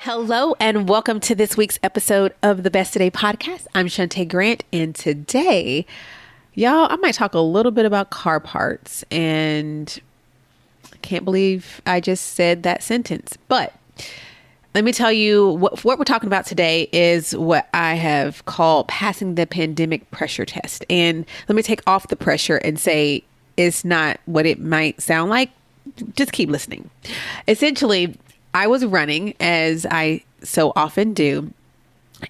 Hello and welcome to this week's episode of the Best Today podcast. I'm Shantae Grant, and today, y'all, I might talk a little bit about car parts, and I can't believe I just said that sentence. But let me tell you what we're talking about today is what I have called passing the pandemic pressure test. And let me take off the pressure and say it's not what it might sound like. Just keep listening. Essentially, I was running, as I so often do,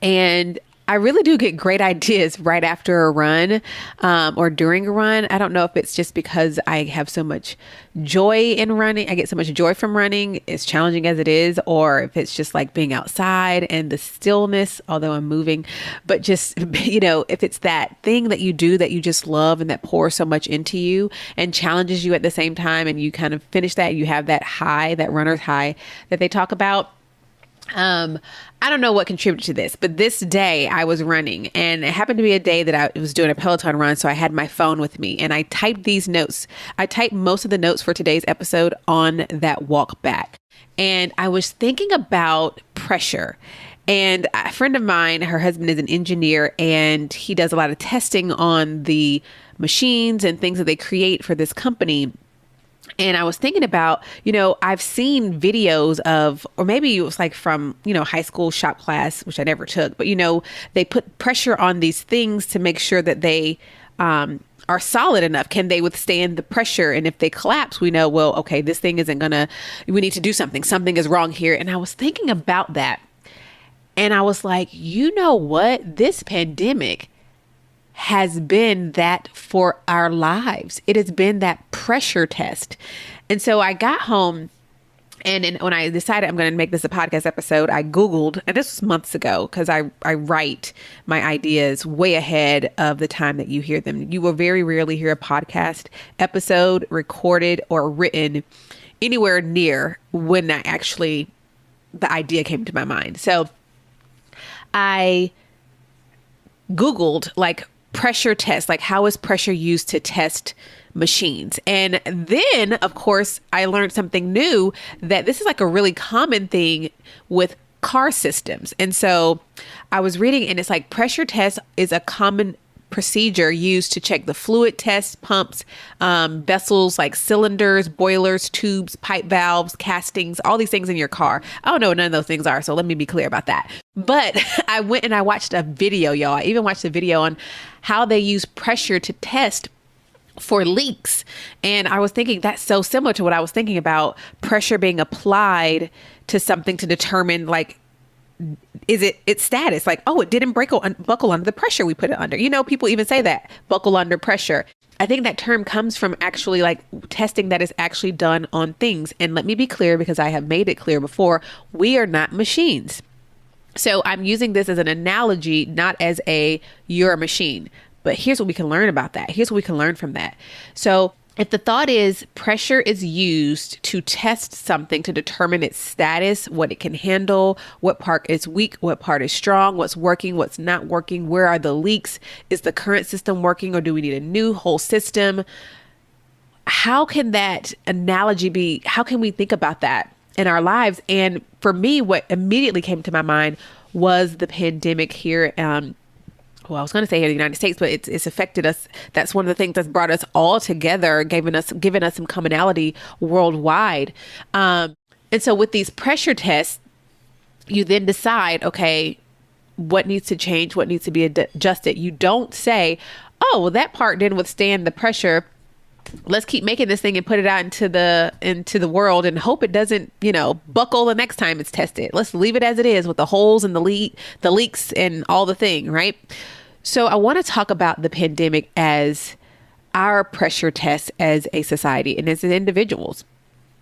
and I really do get great ideas right after a run or during a run. I don't know if it's just because I have so much joy in running. I get so much joy from running, as challenging as it is, or if it's just like being outside and the stillness, although I'm moving, but just, if it's that thing that you do that you just love and that pours so much into you and challenges you at the same time, and you kind of finish that, you have that high, that runner's high that they talk about. I don't know what contributed to this, but this day I was running, and it happened to be a day that I was doing a Peloton run. So I had my phone with me, and I typed these notes. I typed most of the notes for today's episode on that walk back. And I was thinking about pressure. And a friend of mine, her husband is an engineer, and he does a lot of testing on the machines and things that they create for this company. And I was thinking about, I've seen videos of, or maybe it was like from, high school shop class, which I never took, but, they put pressure on these things to make sure that they are solid enough. Can they withstand the pressure? And if they collapse, we know, well, okay, this thing isn't we need to do something. Something is wrong here. And I was thinking about that. And I was like, you know what? This pandemic has been that for our lives. It has been that pressure test. And so I got home, and when I decided I'm going to make this a podcast episode, I Googled, and this was months ago, because I write my ideas way ahead of the time that you hear them. You will very rarely hear a podcast episode recorded or written anywhere near when the idea came to my mind. So I Googled pressure test, how is pressure used to test machines? And then, of course, I learned something new, that this is a really common thing with car systems. And so I was reading, and it's pressure test is a common procedure used to check the fluid test, pumps, vessels like cylinders, boilers, tubes, pipe valves, castings, all these things in your car. I don't know what none of those things are, so let me be clear about that. But I went and I watched a video, y'all. I even watched a video on how they use pressure to test for leaks. And I was thinking that's so similar to what I was thinking about, pressure being applied to something to determine is it its status? It didn't buckle under the pressure we put it under. People even say that, buckle under pressure. I think that term comes from actually testing that is actually done on things. And let me be clear, because I have made it clear before, we are not machines. So I'm using this as an analogy, not as you're a machine. But here's what we can learn about that. Here's what we can learn from that. So if the thought is pressure is used to test something to determine its status, what it can handle, what part is weak, what part is strong, what's working, what's not working, where are the leaks, is the current system working, or do we need a new whole system? How can that analogy be? How can we think about that in our lives? And for me, what immediately came to my mind was the pandemic here. I was going to say here in the United States, but it's affected us. That's one of the things that's brought us all together, given us some commonality worldwide. And so with these pressure tests, you then decide, okay, what needs to change, what needs to be adjusted. You don't say, oh, well, that part didn't withstand the pressure. Let's keep making this thing and put it out into the world and hope it doesn't, buckle the next time it's tested. Let's leave it as it is with the holes and the leaks and all the thing, right? So I want to talk about the pandemic as our pressure test as a society and as individuals,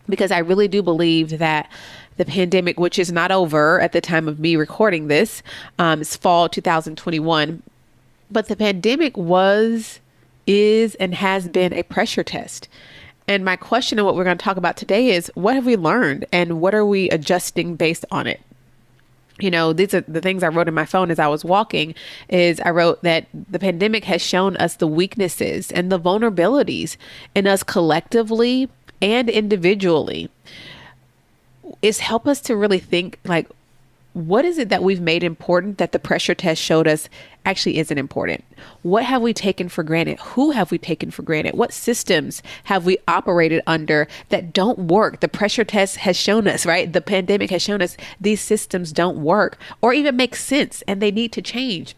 because I really do believe that the pandemic, which is not over at the time of me recording this, it's fall 2021, but the pandemic is and has been a pressure test. And my question and what we're going to talk about today is, what have we learned and what are we adjusting based on it? These are the things I wrote in my phone as I was walking. I wrote that the pandemic has shown us the weaknesses and the vulnerabilities in us collectively and individually. It's helped us to really think what is it that we've made important that the pressure test showed us actually isn't important? What have we taken for granted? Who have we taken for granted? What systems have we operated under that don't work? The pressure test has shown us, right? The pandemic has shown us these systems don't work or even make sense, and they need to change.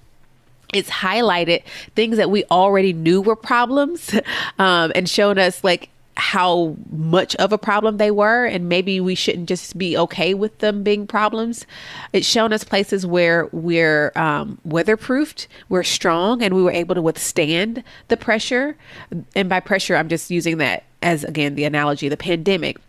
It's highlighted things that we already knew were problems, and shown us like how much of a problem they were, and maybe we shouldn't just be okay with them being problems. It's shown us places where we're weatherproofed, we're strong, and we were able to withstand the pressure. And by pressure, I'm just using that as, again, the analogy of the pandemic.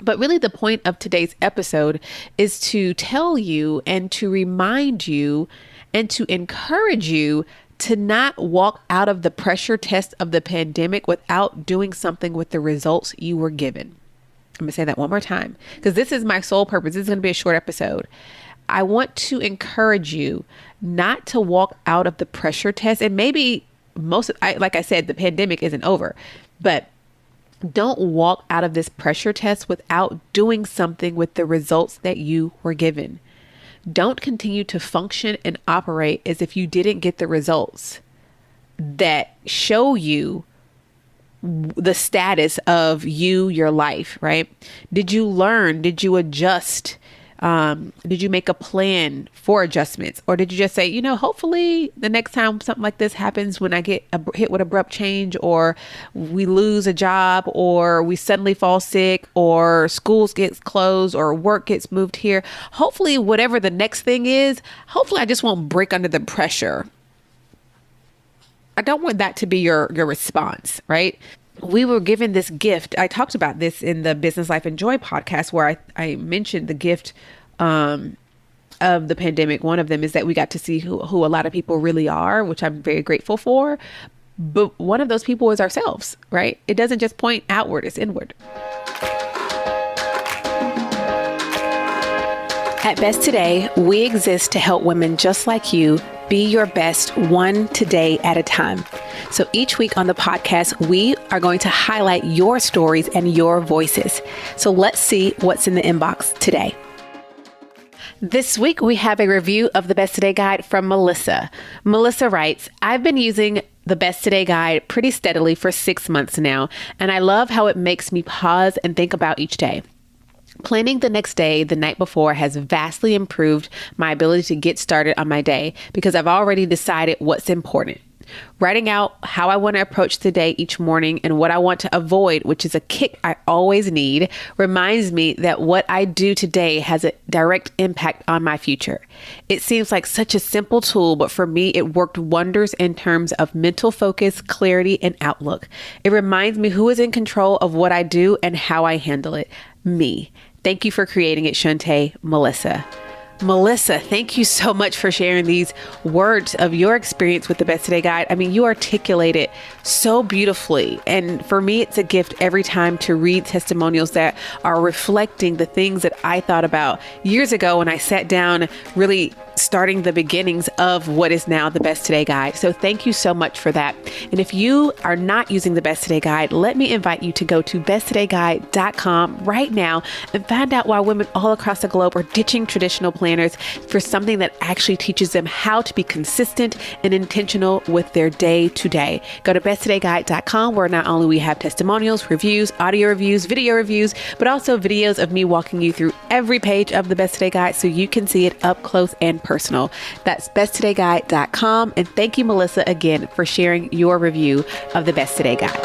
But really the point of today's episode is to tell you and to remind you and to encourage you to not walk out of the pressure test of the pandemic without doing something with the results you were given. I'm going to say that one more time, because this is my sole purpose. This is going to be a short episode. I want to encourage you not to walk out of the pressure test. And maybe like I said, the pandemic isn't over, but don't walk out of this pressure test without doing something with the results that you were given. Don't continue to function and operate as if you didn't get the results that show you the status of your life, right? Did you learn? Did you adjust? Did you make a plan for adjustments? Or did you just say, hopefully the next time something like this happens, when I get hit with abrupt change, or we lose a job, or we suddenly fall sick, or schools gets closed, or work gets moved here, hopefully whatever the next thing is, hopefully I just won't break under the pressure. I don't want that to be your response, right? We were given this gift. I talked about this in the Business Life and Joy podcast, where I mentioned the gift of the pandemic. One of them is that we got to see who a lot of people really are, which I'm very grateful for. But one of those people is ourselves, right? It doesn't just point outward, it's inward. At Best Today, we exist to help women just like you be your best one today at a time. So each week on the podcast, we are going to highlight your stories and your voices. So let's see what's in the inbox today. This week, we have a review of the Best Today Guide from Melissa. Melissa writes, I've been using the Best Today Guide pretty steadily for 6 months now, and I love how it makes me pause and think about each day. Planning the next day the night before has vastly improved my ability to get started on my day because I've already decided what's important. Writing out how I want to approach the day each morning and what I want to avoid, which is a kick I always need, reminds me that what I do today has a direct impact on my future. It seems like such a simple tool, but for me, it worked wonders in terms of mental focus, clarity, and outlook. It reminds me who is in control of what I do and how I handle it. Me. Thank you for creating it, Shantae. Melissa. Melissa, thank you so much for sharing these words of your experience with the Best Today Guide. I mean, you articulate it so beautifully. And for me, it's a gift every time to read testimonials that are reflecting the things that I thought about years ago when I sat down really starting the beginnings of what is now the Best Today Guide. So thank you so much for that. And if you are not using the Best Today Guide, let me invite you to go to besttodayguide.com right now and find out why women all across the globe are ditching traditional planners for something that actually teaches them how to be consistent and intentional with their day to day. Go to besttodayguide.com, where not only we have testimonials, reviews, audio reviews, video reviews, but also videos of me walking you through every page of the Best Today Guide so you can see it up close and personal. That's besttodayguide.com. And thank you, Melissa, again for sharing your review of the Best Today Guide.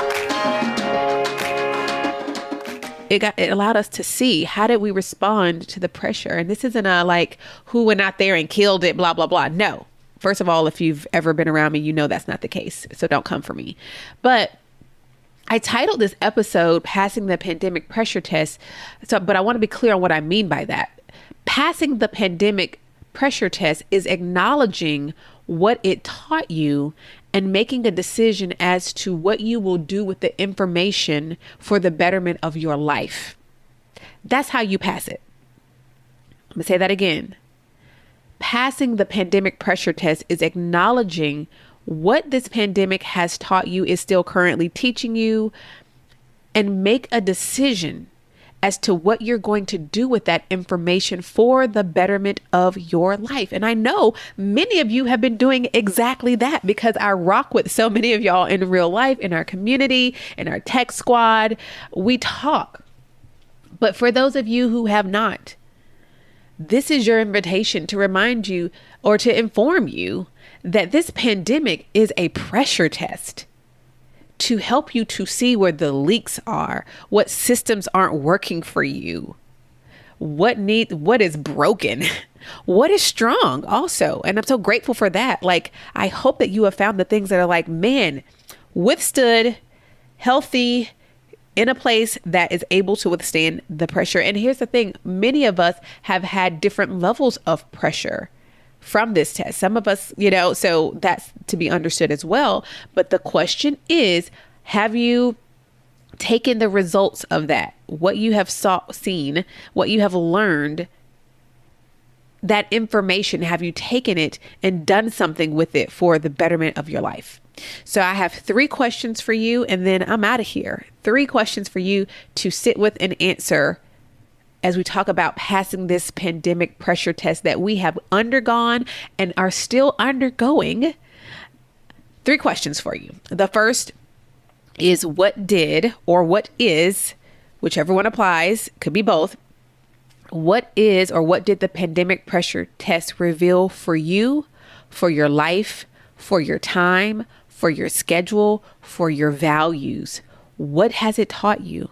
It allowed us to see, how did we respond to the pressure? And this isn't a like who went out there and killed it, blah, blah, blah. No. First of all, if you've ever been around me, you know that's not the case. So don't come for me. But I titled this episode Passing the Pandemic Pressure Test. But I want to be clear on what I mean by that. Passing the pandemic pressure test is acknowledging what it taught you and making a decision as to what you will do with the information for the betterment of your life. That's how you pass it. I'm going to say that again. Passing the pandemic pressure test is acknowledging what this pandemic has taught you, is still currently teaching you, and make a decision as to what you're going to do with that information for the betterment of your life. And I know many of you have been doing exactly that because I rock with so many of y'all in real life, in our community, in our tech squad. We talk. But for those of you who have not, this is your invitation to remind you or to inform you that this pandemic is a pressure test to help you to see where the leaks are, what systems aren't working for you, what is broken, what is strong also. And I'm so grateful for that. Like, I hope that you have found the things that are like, man, withstood, healthy, in a place that is able to withstand the pressure. And here's the thing, many of us have had different levels of pressure from this test. Some of us, so that's to be understood as well. But the question is, have you taken the results of that? What you have seen, what you have learned, that information, have you taken it and done something with it for the betterment of your life? So I have 3 questions for you, and then I'm out of here. 3 questions for you to sit with and answer as we talk about passing this pandemic pressure test that we have undergone and are still undergoing. 3 questions for you. The first is, what did or what is, whichever one applies, could be both. What is or what did the pandemic pressure test reveal for you, for your life, for your time, for your schedule, for your values? What has it taught you?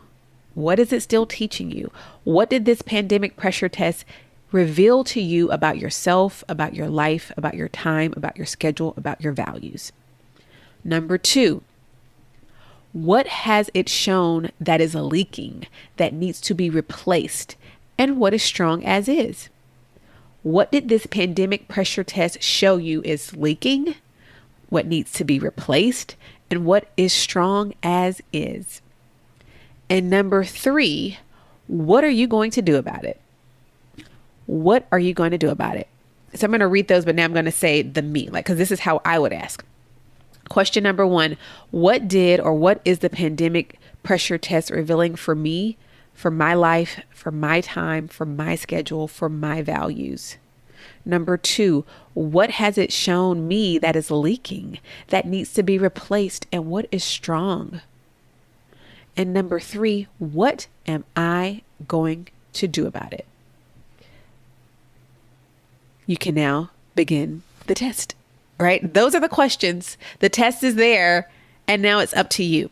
What is it still teaching you? What did this pandemic pressure test reveal to you about yourself, about your life, about your time, about your schedule, about your values? Number 2, what has it shown that is leaking, that needs to be replaced, and what is strong as is? What did this pandemic pressure test show you is leaking, what needs to be replaced, and what is strong as is? And number 3, what are you going to do about it? What are you going to do about it? So I'm going to read those, but now I'm going to say the me, because this is how I would ask. Question number 1, what did or what is the pandemic pressure test revealing for me, for my life, for my time, for my schedule, for my values? Number 2, what has it shown me that is leaking, that needs to be replaced, and what is strong? And number 3, what am I going to do about it? You can now begin the test, right? Those are the questions. The test is there, and now it's up to you.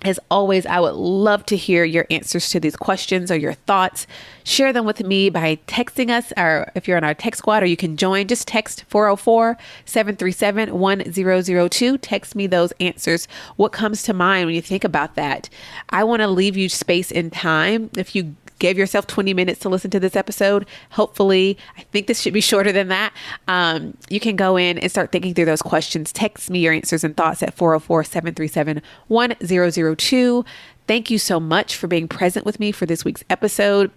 As always, I would love to hear your answers to these questions or your thoughts. Share them with me by texting us, or if you're on our text squad, or you can join, just text 404-737-1002. Text me those answers. What comes to mind when you think about that? I want to leave you space and time. If you gave yourself 20 minutes to listen to this episode, hopefully, I think this should be shorter than that. You can go in and start thinking through those questions. Text me your answers and thoughts at 404-737-1002. Thank you so much for being present with me for this week's episode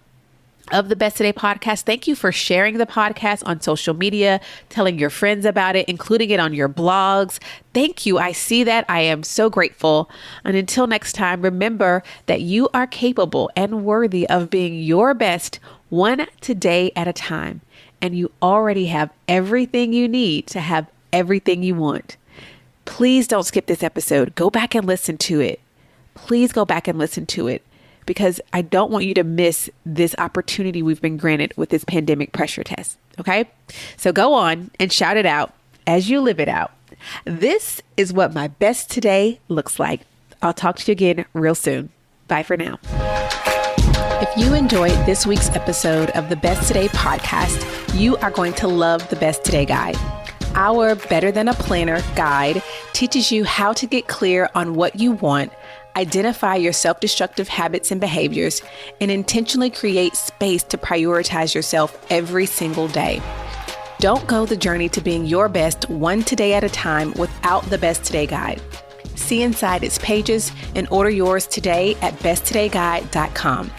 of the Best Today podcast. Thank you for sharing the podcast on social media, telling your friends about it, including it on your blogs. Thank you. I see that. I am so grateful. And until next time, remember that you are capable and worthy of being your best one today at a time. And you already have everything you need to have everything you want. Please don't skip this episode. Go back and listen to it. Please go back and listen to it, because I don't want you to miss this opportunity we've been granted with this pandemic pressure test. Okay? So go on and shout it out as you live it out. This is what my best today looks like. I'll talk to you again real soon. Bye for now. If you enjoyed this week's episode of the Best Today podcast, you are going to love the Best Today guide. Our Better Than a Planner guide teaches you how to get clear on what you want, identify your self-destructive habits and behaviors, and intentionally create space to prioritize yourself every single day. Don't go the journey to being your best one today at a time without the Best Today guide. See inside its pages and order yours today at besttodayguide.com.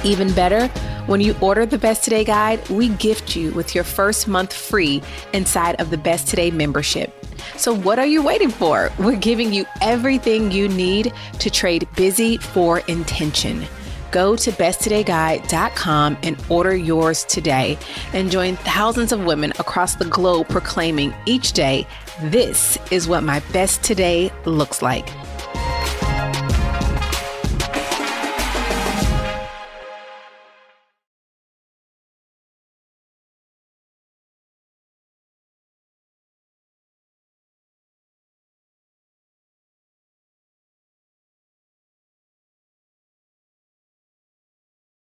Even better, when you order the Best Today guide, we gift you with your first month free inside of the Best Today membership. So what are you waiting for? We're giving you everything you need to trade busy for intention. Go to besttodayguide.com and order yours today and join thousands of women across the globe proclaiming each day, this is what my best today looks like.